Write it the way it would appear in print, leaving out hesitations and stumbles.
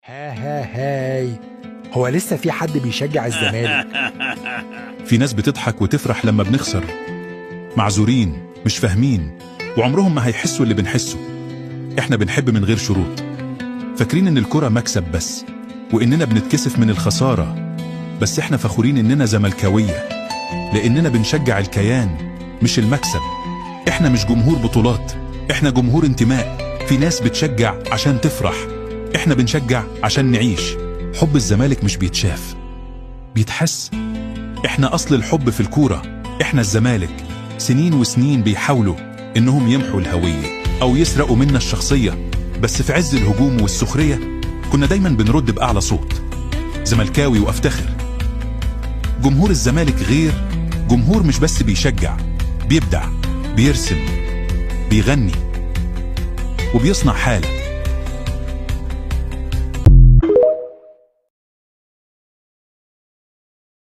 هاي هو لسه في حد بيشجع الزمالك؟ في ناس بتضحك وتفرح لما بنخسر، معذورين مش فاهمين وعمرهم ما هيحسوا اللي بنحسه. احنا بنحب من غير شروط، فاكرين ان الكرة مكسب بس، واننا بنتكسف من الخسارة. بس احنا فخورين اننا زملكاوية، لاننا بنشجع الكيان مش المكسب. احنا مش جمهور بطولات، احنا جمهور انتماء. في ناس بتشجع عشان تفرح، احنا بنشجع عشان نعيش. حب الزمالك مش بيتشاف، بيتحس. احنا اصل الحب في الكورة، احنا الزمالك. سنين وسنين بيحاولوا انهم يمحوا الهوية او يسرقوا منا الشخصية، بس في عز الهجوم والسخرية كنا دايما بنرد بأعلى صوت. زملكاوي وافتخر. جمهور الزمالك غير، جمهور مش بس بيشجع، بيبدع، بيرسم، بيغني، وبيصنع حالة.